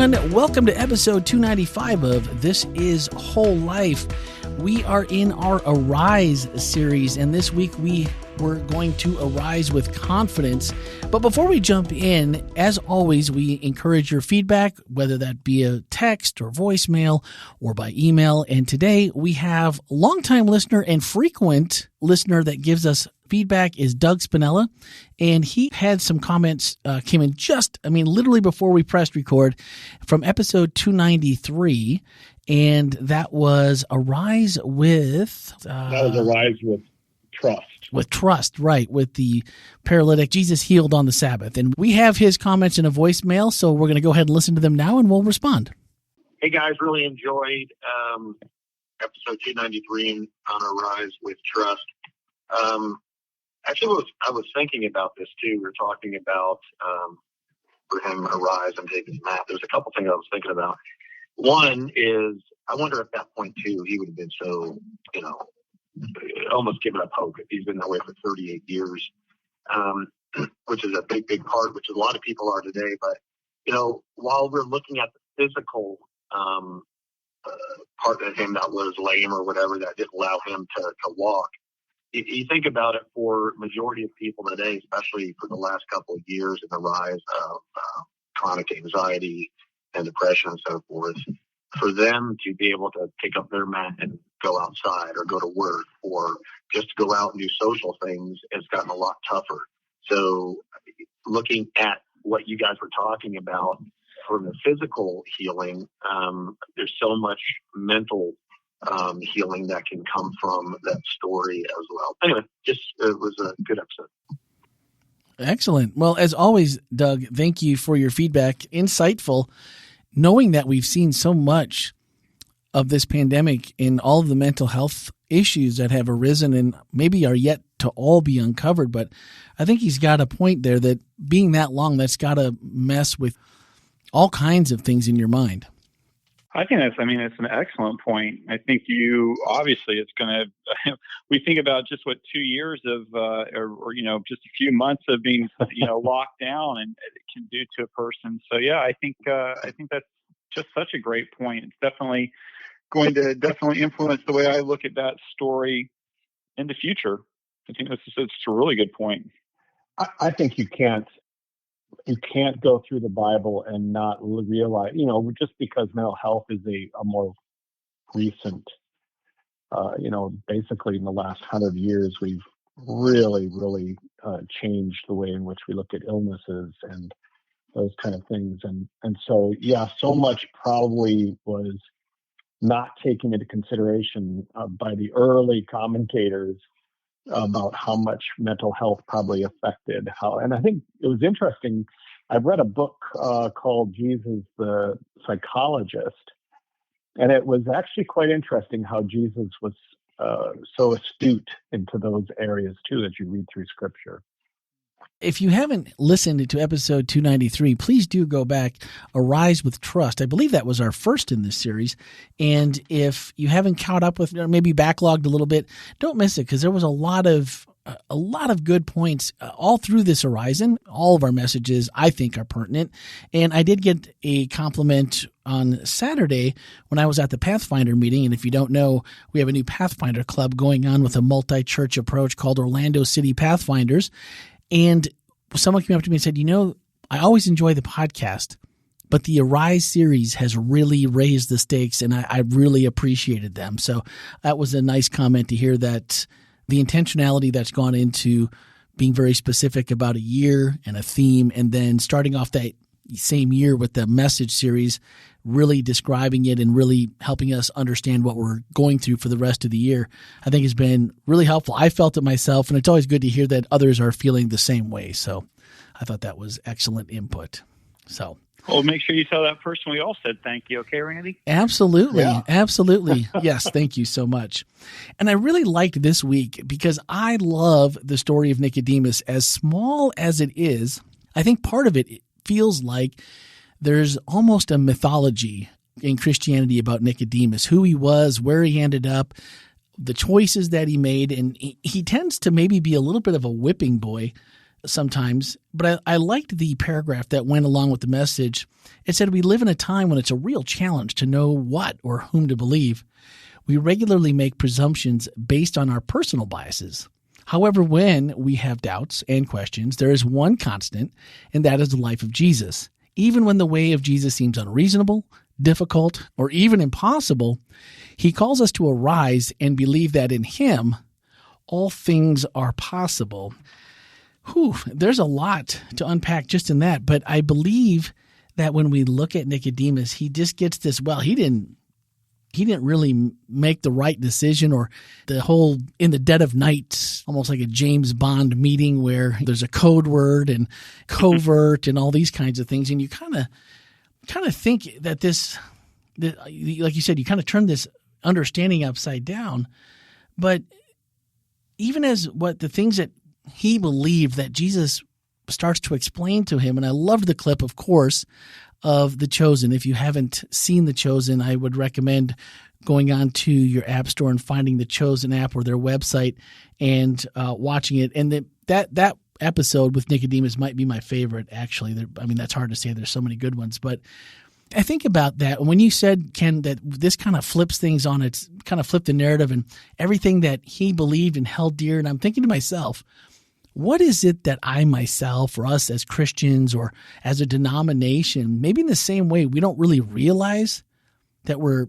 everyone. Welcome to episode 295 of This is Whole Life. We are in our Arise series, and this week we're going to arise with confidence. But before we jump in, as always, we encourage your feedback, whether that be a text or voicemail or by email. And today we have longtime listener and frequent listener that gives us feedback is Doug Spinella, and he had some comments came in literally before we pressed record from episode 293, and that was Arise with... Arise with Trust. With trust, right, with the paralytic, Jesus healed on the Sabbath. And we have his comments in a voicemail, so we're going to go ahead and listen to them now, and we'll respond. Hey, guys, really enjoyed episode 293 on Arise with Trust. Actually, I was thinking about this, too. We were talking about, for him, Arise and David's math. There's a couple things I was thinking about. One is, I wonder at that point, too, he would have been so, almost given up hope if he's been that way for 38 years, which is a big, big part, which a lot of people are today. But, while we're looking at the physical part of him that was lame or whatever, that didn't allow him to walk, you think about it for majority of people today, especially for the last couple of years in the rise of chronic anxiety and depression and so forth, for them to be able to pick up their mat and go outside or go to work or just go out and do social things has gotten a lot tougher. So looking at what you guys were talking about from the physical healing, there's so much mental healing that can come from that story as well. Anyway, it was a good episode. Excellent. Well, as always, Doug, thank you for your feedback. Insightful, knowing that we've seen so much of this pandemic and all of the mental health issues that have arisen and maybe are yet to all be uncovered. But I think he's got a point there that being that long, that's got to mess with all kinds of things in your mind. I think it's an excellent point. I think it's going to, we think about just what 2 years of, or just a few months of being, locked down and it can do to a person. So yeah, I think that's just such a great point. It's definitely going to influence the way I look at that story in the future. I think it's a really good point. I think you can't go through the Bible and not realize, just because mental health is a more recent, basically in the last 100 years, we've really, really changed the way in which we look at illnesses and those kind of things. And so, yeah, so much probably was not taken into consideration by the early commentators about how much mental health probably affected and I think it was interesting. I've read a book called Jesus the Psychologist, and it was actually quite interesting how Jesus was so astute into those areas too as you read through Scripture. If you haven't listened to episode 293, please do go back, Arise with Trust. I believe that was our first in this series. And if you haven't caught up with, or maybe backlogged a little bit, don't miss it, because there was a lot of good points all through this horizon. All of our messages, I think, are pertinent. And I did get a compliment on Saturday when I was at the Pathfinder meeting. And if you don't know, we have a new Pathfinder club going on with a multi-church approach called Orlando City Pathfinders. And someone came up to me and said, I always enjoy the podcast, but the Arise series has really raised the stakes, and I really appreciated them. So that was a nice comment to hear, that the intentionality that's gone into being very specific about a year and a theme, and then starting off that same year with the message series, really describing it and really helping us understand what we're going through for the rest of the year, I think has been really helpful. I felt it myself, and it's always good to hear that others are feeling the same way. So I thought that was excellent input. So, well, make sure you tell that person we all said thank you. Okay, Randy? Absolutely. Yeah. Absolutely. Yes. Thank you so much. And I really liked this week because I love the story of Nicodemus. As small as it is, I think part of it feels like there's almost a mythology in Christianity about Nicodemus, who he was, where he ended up, the choices that he made. And he tends to maybe be a little bit of a whipping boy sometimes, but I liked the paragraph that went along with the message. It said, we live in a time when it's a real challenge to know what or whom to believe. We regularly make presumptions based on our personal biases. However, when we have doubts and questions, there is one constant, and that is the life of Jesus. Even when the way of Jesus seems unreasonable, difficult, or even impossible, he calls us to arise and believe that in him, all things are possible. There's a lot to unpack just in that, but I believe that when we look at Nicodemus, he just gets this, he didn't really make the right decision, or the whole in the dead of night, almost like a James Bond meeting where there's a code word and covert and all these kinds of things. And you kind of think that like you said, you kind of turn this understanding upside down. But even as the things that he believed that Jesus starts to explain to him, and I loved the clip, of course, of The Chosen. If you haven't seen The Chosen, I would recommend going on to your app store and finding The Chosen app or their website and watching it. And that episode with Nicodemus might be my favorite, actually. That's hard to say. There's so many good ones. But I think about that. When you said, Ken, that this kind of flips things on, it's kind of flipped the narrative and everything that he believed and held dear. And I'm thinking to myself, what is it that I myself, or us as Christians or as a denomination, maybe in the same way, we don't really realize that we're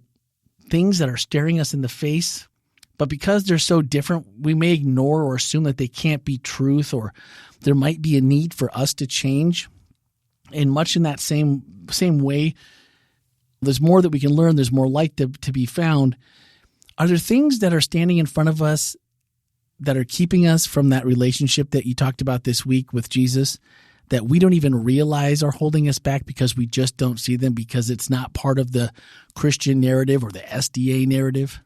things that are staring us in the face, but because they're so different, we may ignore or assume that they can't be truth, or there might be a need for us to change. And much in that same way, there's more that we can learn. There's more light to be found. Are there things that are standing in front of us that are keeping us from that relationship that you talked about this week with Jesus, that we don't even realize are holding us back because we just don't see them, because it's not part of the Christian narrative or the SDA narrative?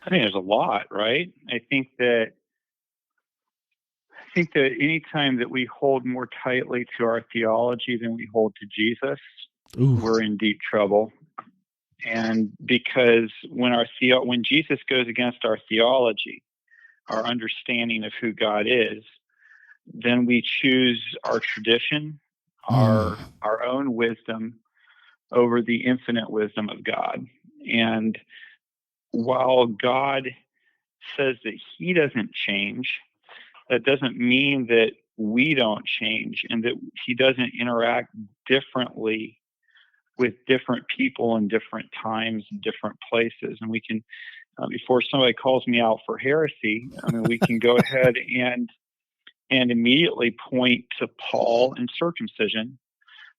I think there's a lot, right? I think that any time that we hold more tightly to our theology than we hold to Jesus, we're in deep trouble. And because when Jesus goes against our theology, our understanding of who God is, then we choose our tradition, our own wisdom over the infinite wisdom of God. And while God says that he doesn't change, that doesn't mean that we don't change and that he doesn't interact differently with different people in different times and different places. And we can, before somebody calls me out for heresy, we can go ahead and immediately point to Paul and circumcision.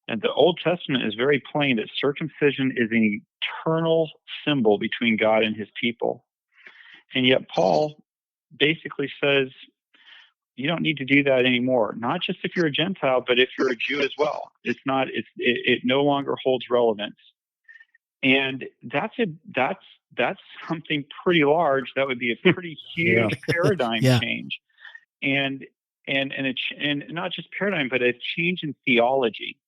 And the Old Testament is very plain that circumcision is an eternal symbol between God and his people. And yet Paul basically says, you don't need to do that anymore. Not just if you're a Gentile, but if you're a Jew as well. It no longer holds relevance. And that's something pretty large. That would be a pretty huge paradigm change. And not just paradigm, but a change in theology.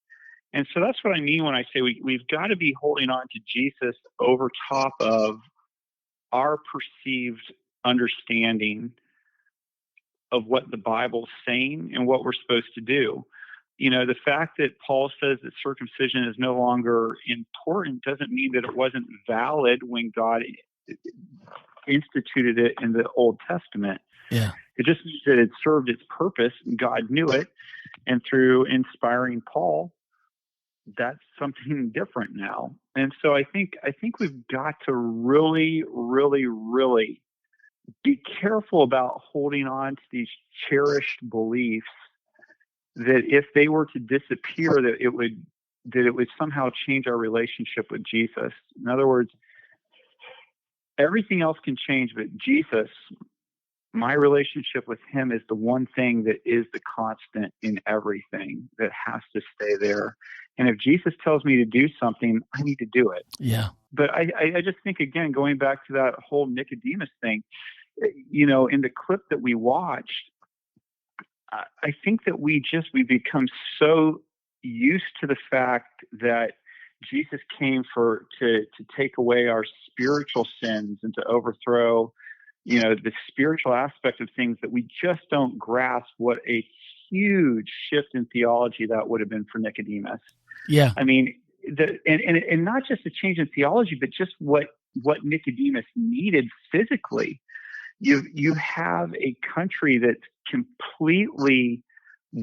And so that's what I mean when I say we've got to be holding on to Jesus over top of our perceived understanding of what the Bible's saying and what we're supposed to do. The fact that Paul says that circumcision is no longer important doesn't mean that it wasn't valid when God instituted it in the Old Testament. Yeah. It just means that it served its purpose, and God knew it. And through inspiring Paul, that's something different now. And so I think we've got to really, really, really be careful about holding on to these cherished beliefs that if they were to disappear, that it would somehow change our relationship with Jesus. In other words, everything else can change, but Jesus, my relationship with him is the one thing that is the constant in everything, that has to stay there. And if Jesus tells me to do something, I need to do it. Yeah. But I just think, again, going back to that whole Nicodemus thing, in the clip that we watched, I think that we become so used to the fact that Jesus came to take away our spiritual sins and to overthrow, the spiritual aspect of things, that we just don't grasp what a huge shift in theology that would have been for Nicodemus. Yeah. I mean, and not just a change in theology, but just what Nicodemus needed physically. You have a country that's completely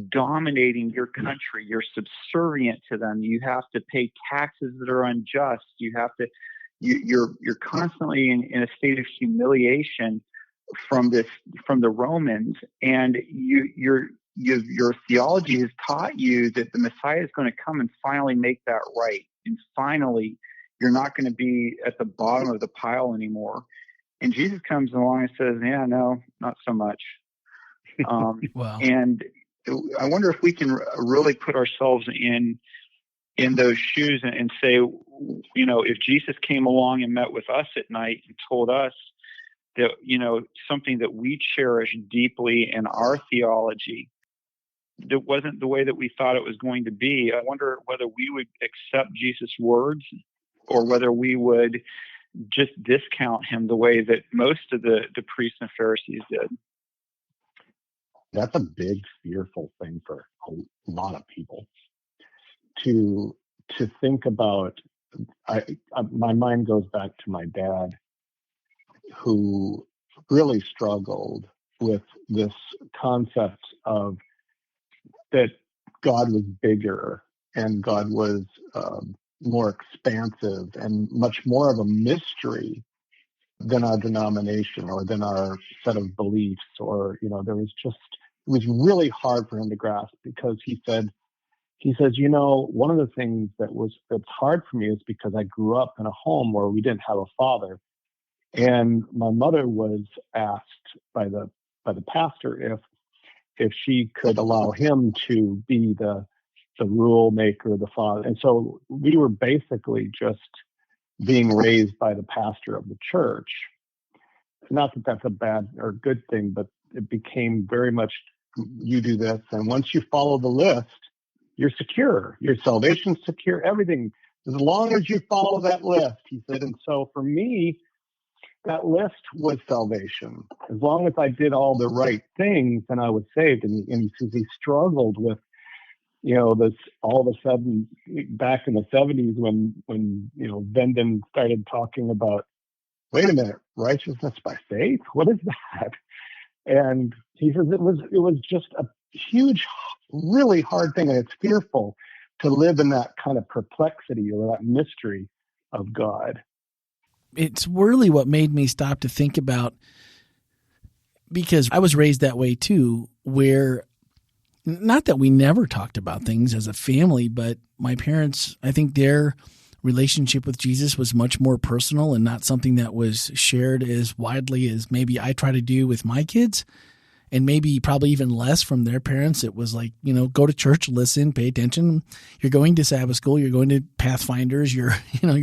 dominating your country. You're subservient to them. You have to pay taxes that are unjust. You're constantly in a state of humiliation from the Romans, and your theology has taught you that the Messiah is going to come and finally make that right, and finally you're not going to be at the bottom of the pile anymore. And Jesus comes along and says, "Yeah, no, not so much." Wow. And I wonder if we can really put ourselves in those shoes and say, you know, if Jesus came along and met with us at night and told us that, you know, something that we cherish deeply in our theology that wasn't the way that we thought it was going to be, I wonder whether we would accept Jesus' words or whether we would just discount him the way that most of the priests and Pharisees did. That's a big, fearful thing for a lot of people to think about. My mind goes back to my dad, who really struggled with this concept of that God was bigger and God was more expansive and much more of a mystery than our denomination or than our set of beliefs. Or, you know, it was really hard for him to grasp, because he says, you know, one of the things that's hard for me is because I grew up in a home where we didn't have a father. And my mother was asked by the pastor if she could allow him to be the rule maker, the father. And so we were basically just being raised by the pastor of the church. Not that that's a bad or good thing, but it became very much, you do this, and once you follow the list, you're secure. Your salvation's secure, everything, as long as you follow that list, he said. And so for me, that list was salvation. As long as I did all the right things, then I was saved. And he says he struggled with, you know, this all of a sudden back in the 70s when you know, Venden started talking about, wait a minute, righteousness by faith? What is that? And he says it was just a huge, really hard thing, and it's fearful to live in that kind of perplexity or that mystery of God. It's really what made me stop to think about, because I was raised that way too, where not that we never talked about things as a family, but my parents, I think their relationship with Jesus was much more personal and not something that was shared as widely as maybe I try to do with my kids, and maybe probably even less from their parents. It was like, you know, go to church, listen, pay attention. You're going to Sabbath school, you're going to Pathfinders, you're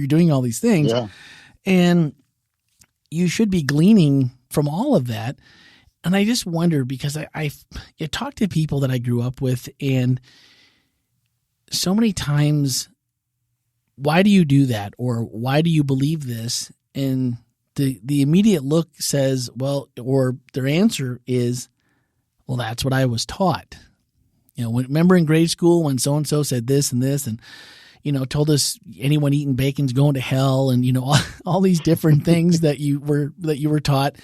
doing all these things. Yeah. And you should be gleaning from all of that. And I just wonder, because I talked to people that I grew up with, and so many times, why do you do that? Or why do you believe this? And the immediate look says, well, or their answer is, well, that's what I was taught. You know, remember in grade school when so-and-so said this and this, and, you know, told us anyone eating bacon's going to hell, and, you know, all these different things that you were taught,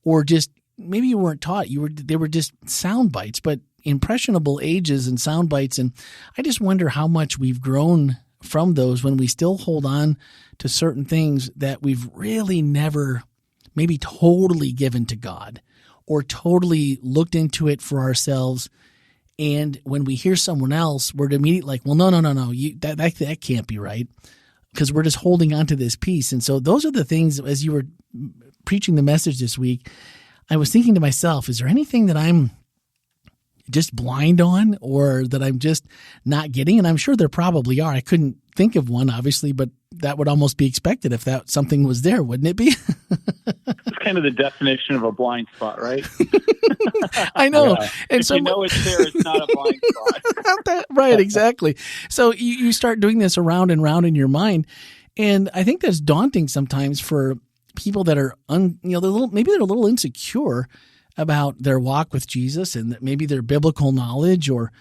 or just maybe you weren't taught. They were just sound bites, but impressionable ages and sound bites. And I just wonder how much we've grown from those when we still hold on to certain things that we've really never maybe totally given to God or totally looked into it for ourselves. And when we hear someone else, we're immediately like, well, no, that can't be right, because we're just holding on to this piece. And so those are the things, as you were preaching the message this week, I was thinking to myself, is there anything that I'm just blind on, or that I'm just not getting? And I'm sure there probably are. I couldn't think of one, obviously, but that would almost be expected if that something was there, wouldn't it be? It's kind of the definition of a blind spot, right? I know. Yeah. And if so you know it's there, it's not a blind spot. Right, exactly. So you start doing this around and round in your mind. And I think that's daunting sometimes for people that are, they're a little insecure about their walk with Jesus and maybe their biblical knowledge, or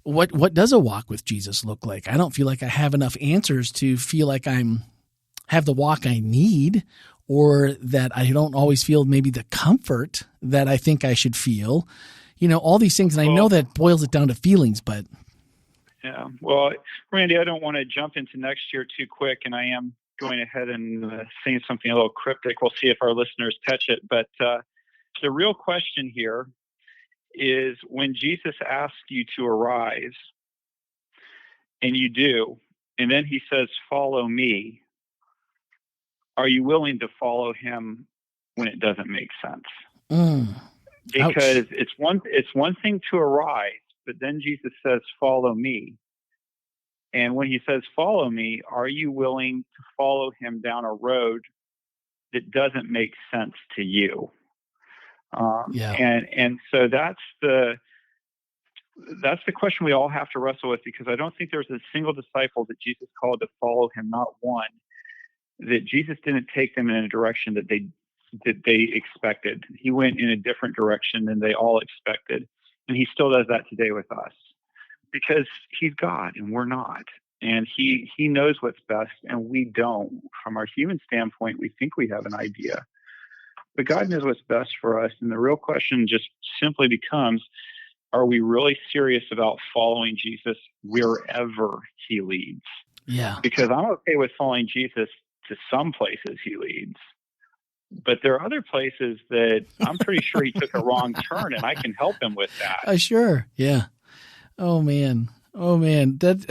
what does a walk with Jesus look like? I don't feel like I have enough answers to feel like have the walk I need, or that I don't always feel maybe the comfort that I think I should feel. All these things. And I know that boils it down to feelings, but. Yeah. Well, Randy, I don't want to jump into next year too quick, and I am going ahead and saying something a little cryptic. We'll see if our listeners catch it. But the real question here is, when Jesus asks you to arise, and you do, and then he says, follow me, are you willing to follow him when it doesn't make sense? Because it's one thing to arise, but then Jesus says, follow me. And when he says, follow me, are you willing to follow him down a road that doesn't make sense to you? And so that's the question we all have to wrestle with, because I don't think there's a single disciple that Jesus called to follow him, not one, that Jesus didn't take them in a direction that they expected. He went in a different direction than they all expected. And he still does that today with us, because he's God and we're not. And he knows what's best and we don't. From our human standpoint, we think we have an idea. But God knows what's best for us. And the real question just simply becomes, are we really serious about following Jesus wherever he leads? Yeah. Because I'm okay with following Jesus to some places he leads. But there are other places that I'm pretty sure he took a wrong turn, and I can help him with that. Sure. Yeah. Oh man. That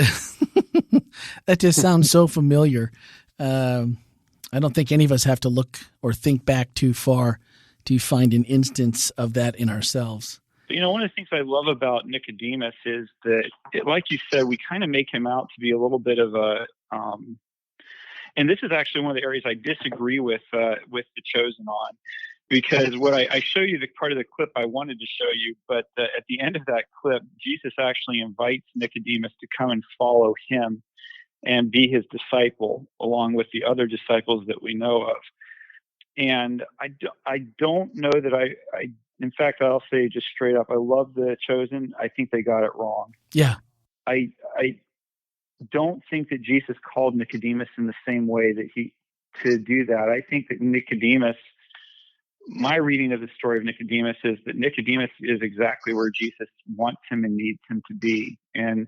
that just sounds so familiar. I don't think any of us have to look or think back too far to find an instance of that in ourselves. One of the things I love about Nicodemus is that, like you said, we kind of make him out to be a little bit of a and this is actually one of the areas I disagree with the Chosen on, because what I show you, the part of the clip I wanted to show you, but at the end of that clip, Jesus actually invites Nicodemus to come and follow him and be his disciple, along with the other disciples that we know of. And I don't know that in fact, I'll say just straight up, I love the Chosen. I think they got it wrong. Yeah. I don't think that Jesus called Nicodemus in the same way that to do that. I think that Nicodemus, my reading of the story of Nicodemus is that Nicodemus is exactly where Jesus wants him and needs him to be. And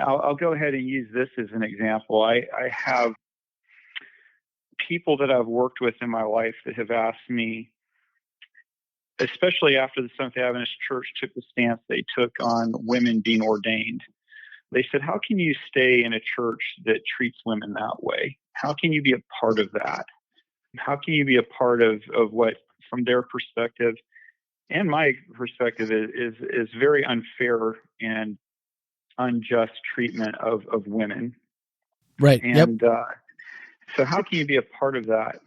I'll go ahead and use this as an example. I have people that I've worked with in my life that have asked me, especially after the Seventh-day Adventist Church took the stance they took on women being ordained. They said, how can you stay in a church that treats women that way? How can you be a part of that? How can you be a part of what, from their perspective and my perspective, is very unfair and unjust treatment of women? Right. And so how can you be a part of that?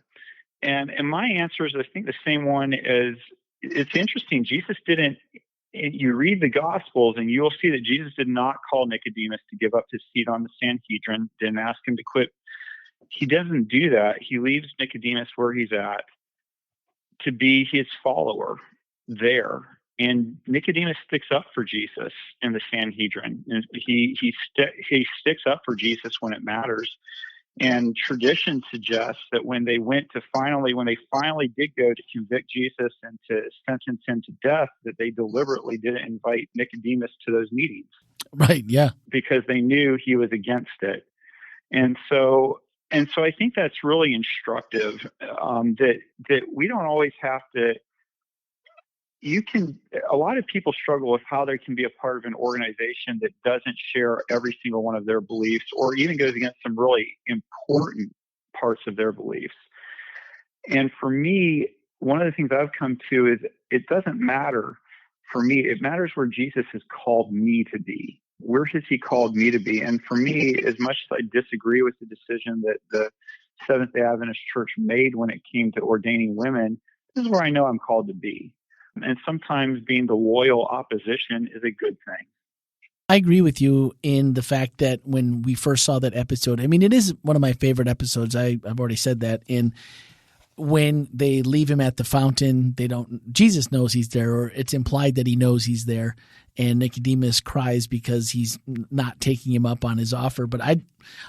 And my answer is, I think, the same one as, it's interesting. Jesus didn't. You read the Gospels and you'll see that Jesus did not call Nicodemus to give up his seat on the Sanhedrin, didn't ask him to quit. He doesn't do that. He leaves Nicodemus where he's at to be his follower there. And Nicodemus sticks up for Jesus in the Sanhedrin. And he sticks up for Jesus when it matters. And tradition suggests that when they finally did go to convict Jesus and to sentence him to death, that they deliberately didn't invite Nicodemus to those meetings. Right. Yeah. Because they knew he was against it. And so I think that's really instructive, that we don't always have to. A lot of people struggle with how they can be a part of an organization that doesn't share every single one of their beliefs, or even goes against some really important parts of their beliefs. And for me, one of the things I've come to is, it doesn't matter for me. It matters where Jesus has called me to be. Where has he called me to be? And for me, as much as I disagree with the decision that the Seventh-day Adventist Church made when it came to ordaining women, this is where I know I'm called to be. And sometimes being the loyal opposition is a good thing. I agree with you in the fact that when we first saw that episode, I mean, it is one of my favorite episodes. I've already said that. And when they leave him at the fountain, Jesus knows he's there, or it's implied that he knows he's there. And Nicodemus cries because he's not taking him up on his offer. But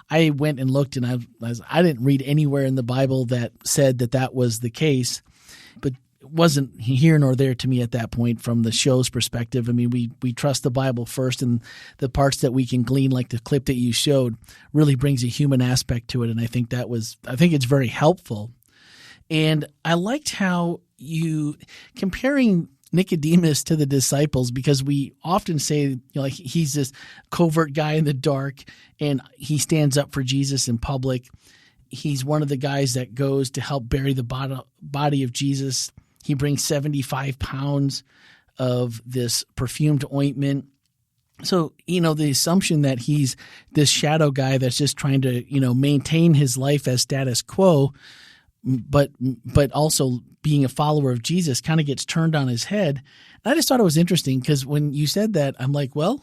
I went and looked, and I didn't read anywhere in the Bible that said that was the case. But it wasn't here nor there to me at that point from the show's perspective. I mean, we trust the Bible first, and the parts that we can glean, like the clip that you showed, really brings a human aspect to it. And I think it's very helpful. And I liked how you comparing Nicodemus to the disciples, because we often say, like, he's this covert guy in the dark and he stands up for Jesus in public. He's one of the guys that goes to help bury the body of Jesus. He brings 75 pounds of this perfumed ointment. So, the assumption that he's this shadow guy that's just trying to, maintain his life as status quo, but also being a follower of Jesus kind of gets turned on his head. And I just thought it was interesting because when you said that, I'm like, well,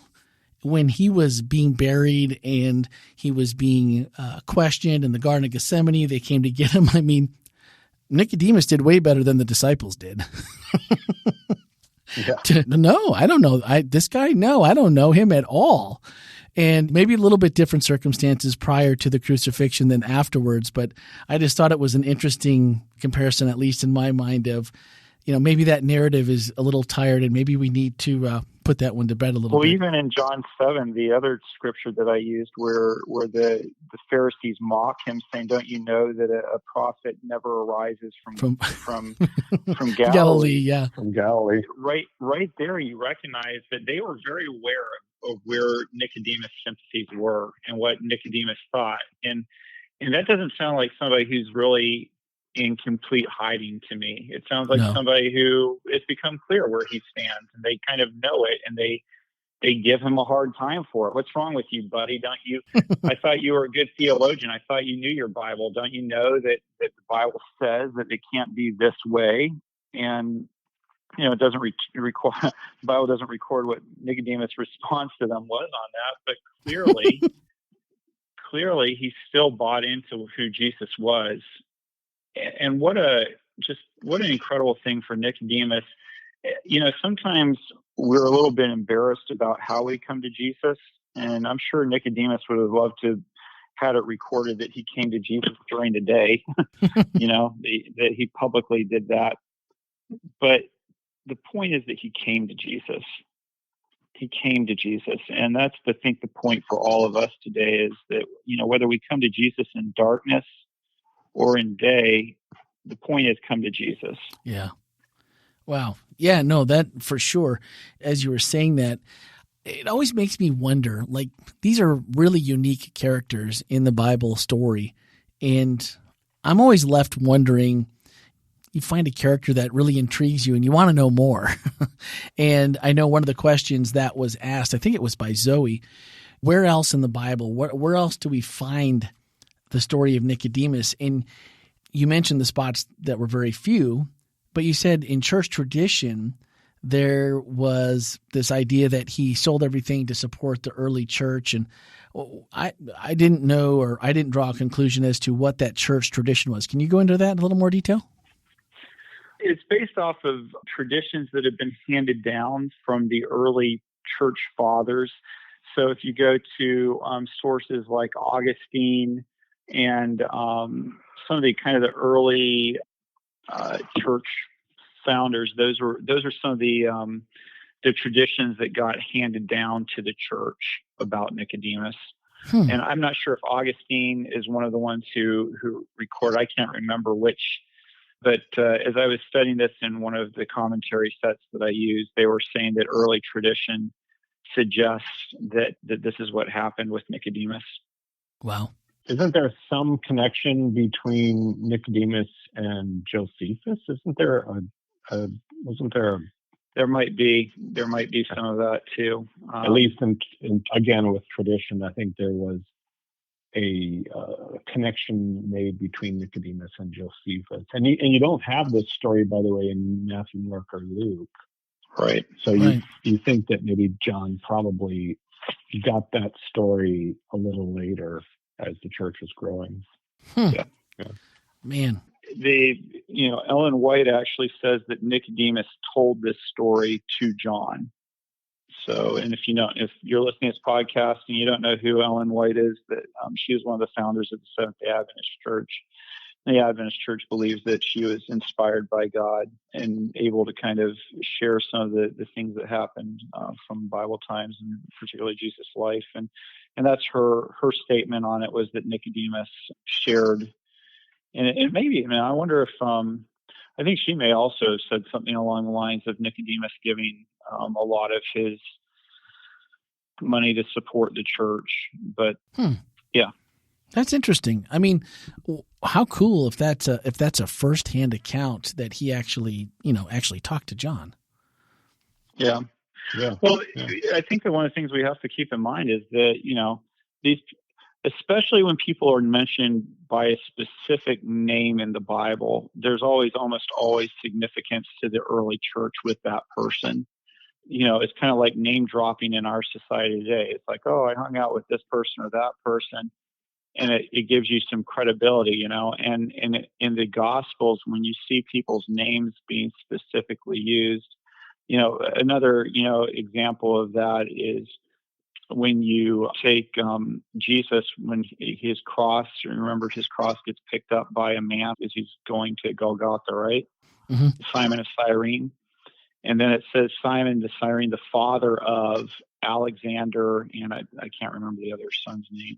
when he was being buried and he was being questioned in the Garden of Gethsemane, they came to get him. I mean, Nicodemus did way better than the disciples did. Yeah. No, I don't know. This guy, no, I don't know him at all. And maybe a little bit different circumstances prior to the crucifixion than afterwards. But I just thought it was an interesting comparison, at least in my mind, of, maybe that narrative is a little tired and maybe we need to put that one to bed a little bit. Well, even in John 7, the other scripture that I used where the Pharisees mock him, saying, don't you know that a prophet never arises from Galilee? Galilee, yeah. From Galilee. Right there, you recognize that they were very aware of where Nicodemus' sympathies were and what Nicodemus thought. And that doesn't sound like somebody who's really in complete hiding to me. It sounds like somebody who it's become clear where he stands and they kind of know it and they give him a hard time for it. What's wrong with you, buddy? Don't you? I thought you were a good theologian. I thought you knew your Bible. Don't you know that the Bible says that it can't be this way? And it doesn't record. The Bible doesn't record what Nicodemus' response to them was on that, but clearly, he still bought into who Jesus was. And what an incredible thing for Nicodemus. Sometimes we're a little bit embarrassed about how we come to Jesus, and I'm sure Nicodemus would have loved to had it recorded that he came to Jesus during the day. That he publicly did that. But the point is that he came to Jesus. He came to Jesus. And that's, I think, the point for all of us today is that, whether we come to Jesus in darkness or in day, the point is come to Jesus. Yeah. Wow. Yeah, no, that for sure. As you were saying that, it always makes me wonder, like, these are really unique characters in the Bible story. And I'm always left wondering, you find a character that really intrigues you and you want to know more. And I know one of the questions that was asked, I think it was by Zoe, where else in the Bible, where else do we find the story of Nicodemus? And you mentioned the spots that were very few, but you said in church tradition, there was this idea that he sold everything to support the early church. And I didn't know, or I didn't draw a conclusion as to what that church tradition was. Can you go into that in a little more detail? It's based off of traditions that have been handed down from the early church fathers. So if you go to sources like Augustine and some of the kind of the early church founders, those are some of the traditions that got handed down to the church about Nicodemus. And I'm not sure if Augustine is one of the ones who record. I can't remember which. But as I was studying this in one of the commentary sets that I used, they were saying that early tradition suggests that this is what happened with Nicodemus. Wow. Isn't there some connection between Nicodemus and Josephus? Isn't there wasn't there There might be some of that too. At least in again with tradition, I think there was a connection made between Nicodemus and Josephus, and you don't have this story, by the way, in Matthew, Mark, or Luke, right? So you think that maybe John probably got that story a little later as the church was growing. Yeah. Man, Ellen White actually says that Nicodemus told this story to John. So, and if you're listening to this podcast and you don't know who Ellen White is, that she is one of the founders of the Seventh-day Adventist Church. The Adventist Church believes that she was inspired by God and able to kind of share some of the things that happened from Bible times, and particularly Jesus' life. And that's her statement on it, was that Nicodemus shared. And it may be, I wonder if, I think she may also have said something along the lines of Nicodemus giving a lot of his money to support the church. But yeah. That's interesting. I mean, how cool if that's a firsthand account that he actually talked to John. Yeah. Yeah. Well, I think that one of the things we have to keep in mind is that, these, especially when people are mentioned by a specific name in the Bible, there's almost always significance to the early church with that person. It's kind of like name dropping in our society today. It's like, oh, I hung out with this person or that person. And it gives you some credibility, and in the Gospels, when you see people's names being specifically used, another, example of that is when you take Jesus, when his cross, remember his cross gets picked up by a man as he's going to Golgotha, right? Mm-hmm. Simon of Cyrene. And then it says Simon the Cyrene, the father of Alexander, and I can't remember the other son's name.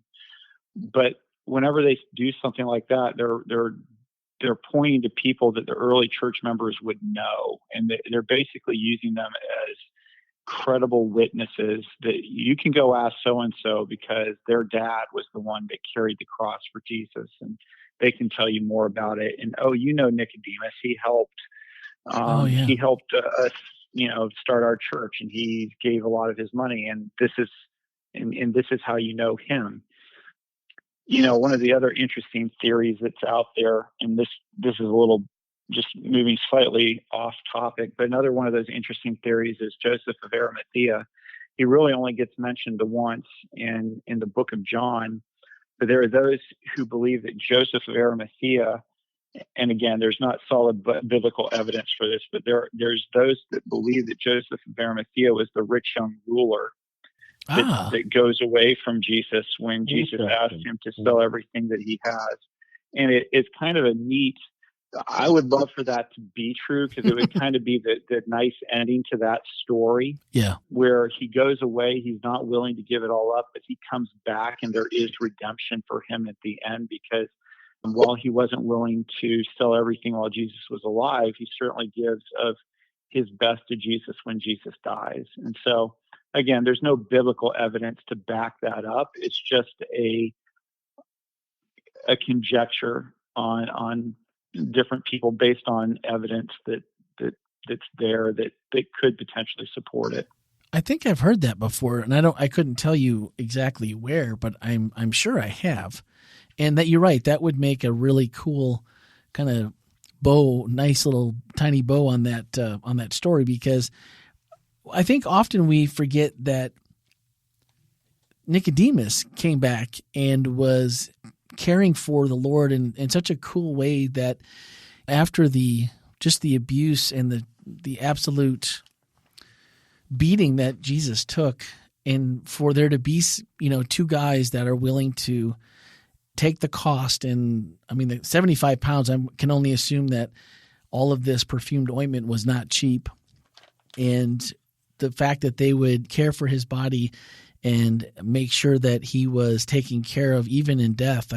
But whenever they do something like that, they're pointing to people that the early church members would know, and they're basically using them as credible witnesses that you can go ask so and so because their dad was the one that carried the cross for Jesus, and they can tell you more about it. And Nicodemus, he helped. He helped us, start our church, and he gave a lot of his money, and this is how you know him. One of the other interesting theories that's out there, and this is a little just moving slightly off topic, but another one of those interesting theories is Joseph of Arimathea. He really only gets mentioned once in the book of John, but there are those who believe that Joseph of Arimathea, and again, there's not solid biblical evidence for this, but there's those that believe that Joseph of Arimathea was the rich young ruler that goes away from Jesus when Jesus asked him to sell everything that he has. And it's kind of a neat, I would love for that to be true, because it would kind of be the nice ending to that story. Yeah. Where he goes away, he's not willing to give it all up, but he comes back and there is redemption for him at the end, because while he wasn't willing to sell everything while Jesus was alive, he certainly gives of his best to Jesus when Jesus dies. And so, again, there's no biblical evidence to back that up. It's just a conjecture on different people based on evidence that's there that could potentially support it. I think I've heard that before, and I couldn't tell you exactly where, but I'm sure I have. And that you're right, that would make a really cool kind of nice little tiny bow on that story, because I think often we forget that Nicodemus came back and was caring for the Lord in such a cool way that after the abuse and the absolute beating that Jesus took, and for there to be, two guys that are willing to take the cost, and the 75 pounds, I can only assume that all of this perfumed ointment was not cheap. And the fact that they would care for his body and make sure that he was taken care of even in death,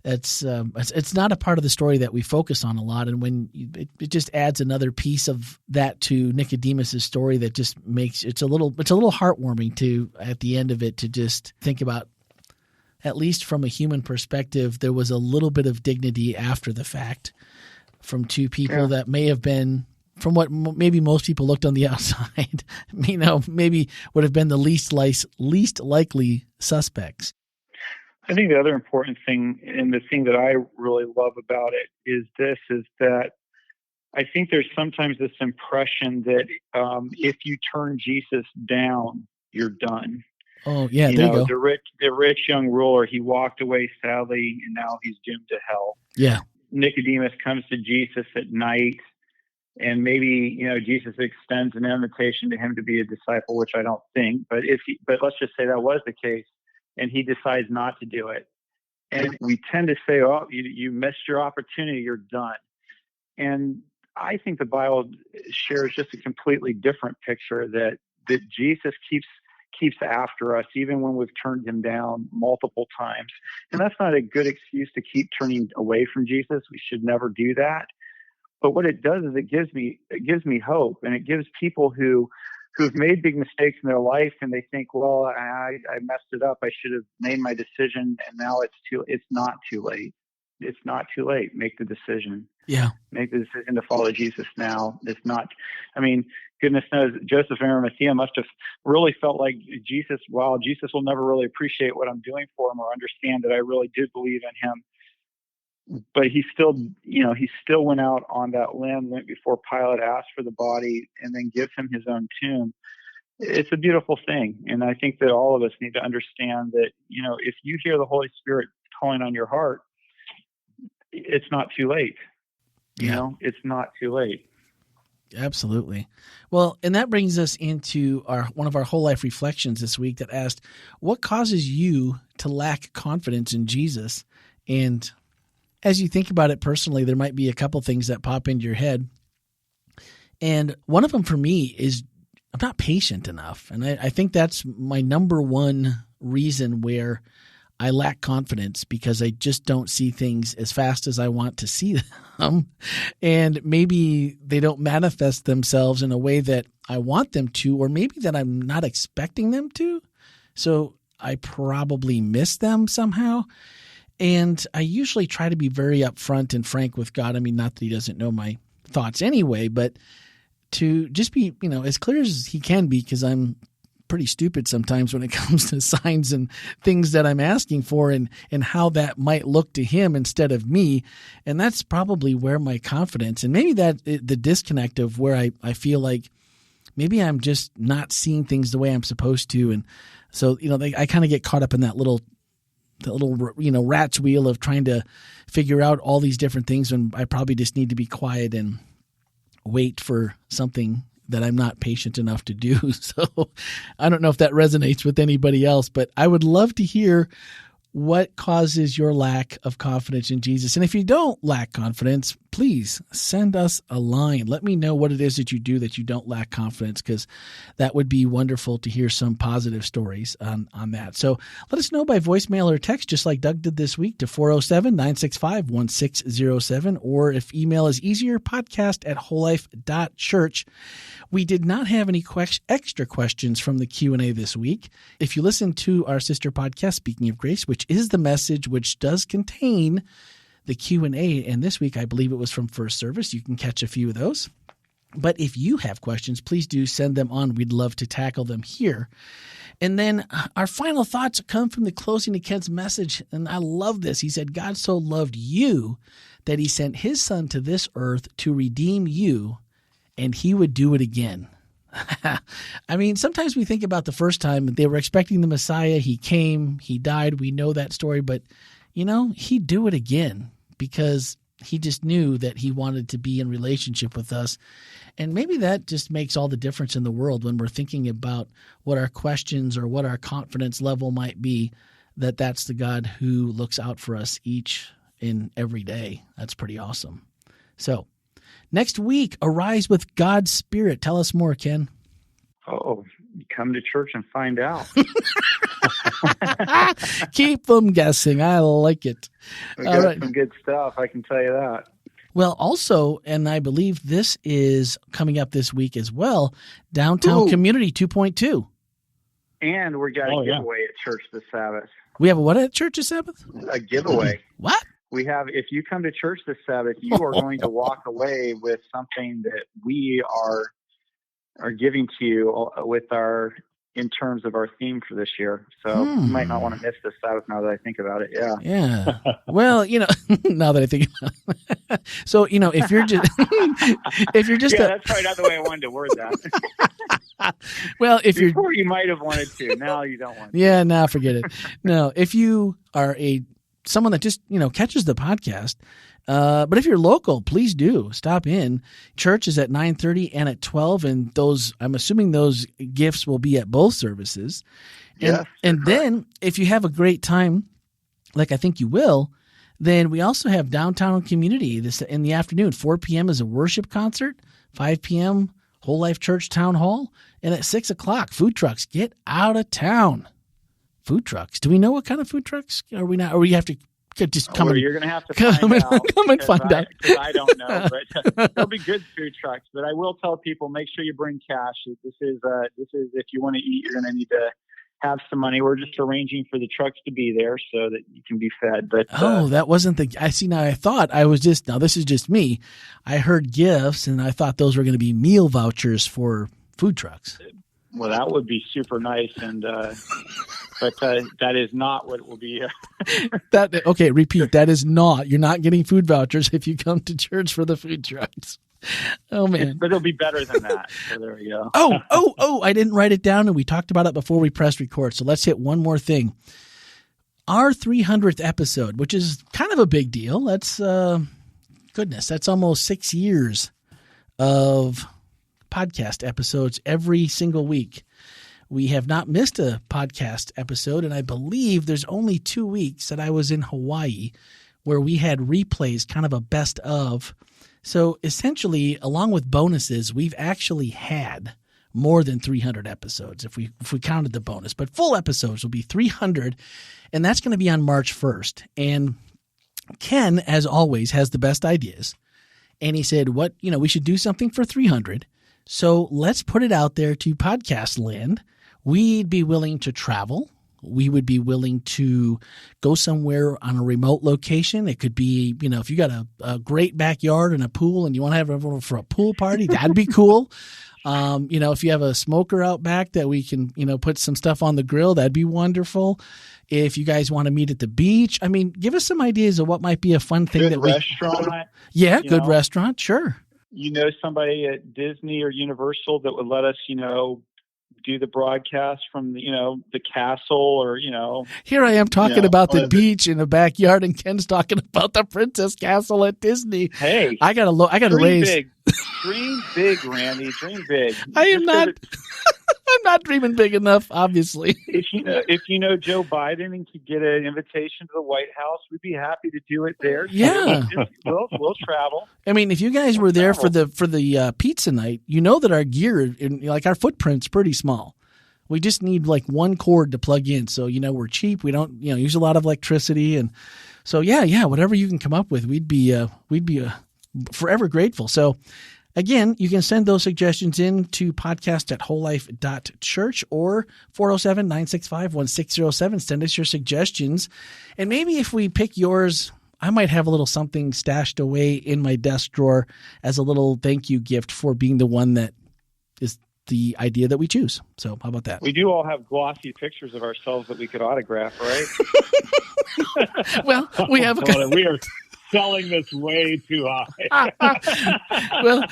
it's not a part of the story that we focus on a lot. And when it just adds another piece of that to Nicodemus's story, that just makes it's a little heartwarming to, at the end of it, to just think about, at least from a human perspective, there was a little bit of dignity after the fact from two people that may have been, from what maybe most people looked on the outside, maybe would have been the least likely suspects. I think the other important thing, and the thing that I really love about it, is that I think there's sometimes this impression that if you turn Jesus down, you're done. Oh, yeah, there you go. The rich young ruler, he walked away sadly, and now he's doomed to hell. Yeah. Nicodemus comes to Jesus at night, and maybe, Jesus extends an invitation to him to be a disciple, which I don't think, but let's just say that was the case, and he decides not to do it. And we tend to say, oh, you missed your opportunity, you're done. And I think the Bible shares just a completely different picture, that Jesus keeps after us, even when we've turned him down multiple times. And that's not a good excuse to keep turning away from Jesus. We should never do that. But what it does is it gives me hope, and it gives people who've made big mistakes in their life, and they think, well, I messed it up. I should have made my decision, and now it's not too late. It's not too late. Make the decision. Yeah. Make the decision to follow Jesus now. It's not, goodness knows, Joseph of Arimathea must have really felt like Jesus will never really appreciate what I'm doing for him or understand that I really did believe in him. But he still went out on that limb, went before Pilate, asked for the body, and then gives him his own tomb. It's a beautiful thing. And I think that all of us need to understand that, if you hear the Holy Spirit calling on your heart, it's not too late. It's not too late. Absolutely. Well, and that brings us into one of our whole life reflections this week that asked, what causes you to lack confidence in Jesus? And as you think about it personally, there might be a couple things that pop into your head. And one of them for me is I'm not patient enough. And I think that's my number one reason where I lack confidence, because I just don't see things as fast as I want to see them. And maybe they don't manifest themselves in a way that I want them to, or maybe that I'm not expecting them to. So I probably miss them somehow. And I usually try to be very upfront and frank with God. Not that he doesn't know my thoughts anyway, but to just be, as clear as he can be, because I'm pretty stupid sometimes when it comes to signs and things that I'm asking for and how that might look to him instead of me. And that's probably where my confidence, and maybe that the disconnect of where I feel like maybe I'm just not seeing things the way I'm supposed to. And so, I kind of get caught up in that little rat's wheel of trying to figure out all these different things when I probably just need to be quiet and wait for something that I'm not patient enough to do. So I don't know if that resonates with anybody else, but I would love to hear what causes your lack of confidence in Jesus. And if you don't lack confidence, please send us a line. Let me know what it is that you do that you don't lack confidence, because that would be wonderful to hear some positive stories on that. So let us know by voicemail or text, just like Doug did this week, to 407-965-1607, or if email is easier, podcast@wholelife.church. We did not have any extra questions from the Q&A this week. If you listen to our sister podcast, Speaking of Grace, which is the message, which does contain the Q&A, and this week I believe it was from First Service. You can catch a few of those. But if you have questions, please do send them on. We'd love to tackle them here. And then our final thoughts come from the closing of Ken's message, and I love this. He said, God so loved you that he sent his son to this earth to redeem you, and he would do it again. Sometimes we think about the first time they were expecting the Messiah. He came, he died. We know that story, but he'd do it again because he just knew that he wanted to be in relationship with us. And maybe that just makes all the difference in the world when we're thinking about what our questions or what our confidence level might be, that's the God who looks out for us each and every day. That's pretty awesome. So next week, Arise with God's Spirit. Tell us more, Ken. Oh, come to church and find out. Keep them guessing. I like it. We got some good stuff, I can tell you that. Well, also, and I believe this is coming up this week as well, Downtown Community 2.2. And we got a giveaway at church this Sabbath. We have a what at church this Sabbath? A giveaway. What? We have, if you come to church this Sabbath, you are going to walk away with something that we are giving to you in terms of our theme for this year. So you might not want to miss this Sabbath now that I think about it. Yeah. Yeah. Well, now that I think about it. So, if you're just, that's probably not the way I wanted to word that. Well, Before you might have wanted to, now you don't want to. Yeah, now forget it. No, if you are someone that just, catches the podcast, But if you're local, please do stop in. Church is at 9:30 and at 12, and I'm assuming those gifts will be at both services. And then if you have a great time, like I think you will, then we also have Downtown Community this in the afternoon. 4 p.m. is a worship concert. 5 p.m. WholeLife Church Town Hall. And at 6 o'clock, food trucks. Get out of town. Food trucks. Do we know what kind of food trucks? Are we not? Or we have to just come? You're going to have to find out. Because I don't know. But there'll be good food trucks. But I will tell people, make sure you bring cash. This is if you want to eat, you're going to need to have some money. We're just arranging for the trucks to be there so that you can be fed. But that wasn't I see now. I thought this is just me. I heard gifts and I thought those were going to be meal vouchers for food trucks. Well, that would be super nice. And, but that is not what it will be. Okay. Repeat. That is not, you're not getting food vouchers if you come to church for the food trucks. Oh man! But it'll be better than that. So there we go. I didn't write it down, and we talked about it before we pressed record. So let's hit one more thing. Our 300th episode, which is kind of a big deal. That's that's almost 6 years of podcast episodes every single week. We have not missed a podcast episode, and I believe there's only 2 weeks that I was in Hawaii where we had replays, kind of a best of. So essentially, along with bonuses, we've actually had more than 300 episodes if we counted the bonus. But full episodes will be 300, and that's going to be on March 1st. And Ken, as always, has the best ideas. And he said, we should do something for 300. So let's put it out there to podcast land. We'd be willing to travel. We would be willing to go somewhere on a remote location. It could be, if you got a great backyard and a pool and you want to have everyone for a pool party, that'd be cool. If you have a smoker out back that we can, put some stuff on the grill, that'd be wonderful. If you guys want to meet at the beach, give us some ideas of what might be a fun thing. Good restaurant. Good restaurant. Sure. Somebody at Disney or Universal that would let us, do the broadcast from the castle, or here I am talking about the beach in the backyard, and Ken's talking about the Princess Castle at Disney. Hey, I gotta raise big. Dream big, Randy. Dream big. I am not. I'm not dreaming big enough, obviously. If Joe Biden and could get an invitation to the White House, we'd be happy to do it there. Yeah, we'll travel. If you guys were there for the pizza night, that our gear, our footprint's pretty small. We just need one cord to plug in. So we're cheap. We don't use a lot of electricity, and so yeah. Whatever you can come up with, we'd be forever grateful. So. Again, you can send those suggestions in to podcast@wholelife.church or 407-965-1607. Send us your suggestions. And maybe if we pick yours, I might have a little something stashed away in my desk drawer as a little thank you gift for being the one that is the idea that we choose. So how about that? We do all have glossy pictures of ourselves that we could autograph, right? Well, we have we are selling this way too high. Well,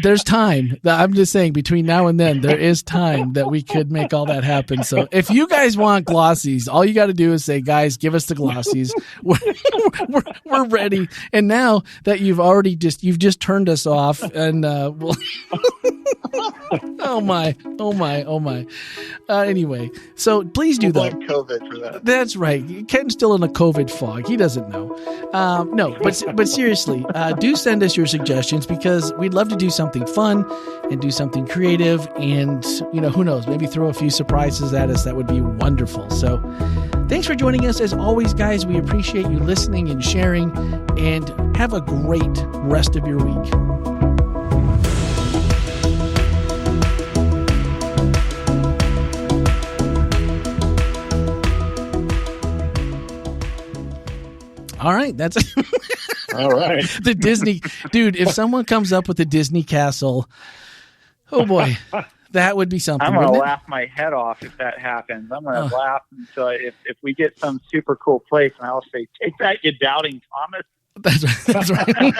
there's time. I'm just saying between now and then, there is time that we could make all that happen. So if you guys want glossies, all you got to do is say, guys, give us the glossies. We're ready. And now that you've just turned us off, and we'll oh my. Anyway, so please do that. COVID for that. That's right. Ken's still in a COVID fog. He doesn't know. No, but seriously, do send us your suggestions, because we'd love to do something fun and do something creative, and who knows, maybe throw a few surprises at us. That would be wonderful. So thanks for joining us. As always, guys, we appreciate you listening and sharing, and have a great rest of your week. All right, that's all right. The Disney dude. If someone comes up with the Disney castle, oh boy, that would be something. I'm going to laugh my head off if that happens. I'm going to laugh until if we get some super cool place, and I'll say, "Take that, you doubting Thomas." That's right.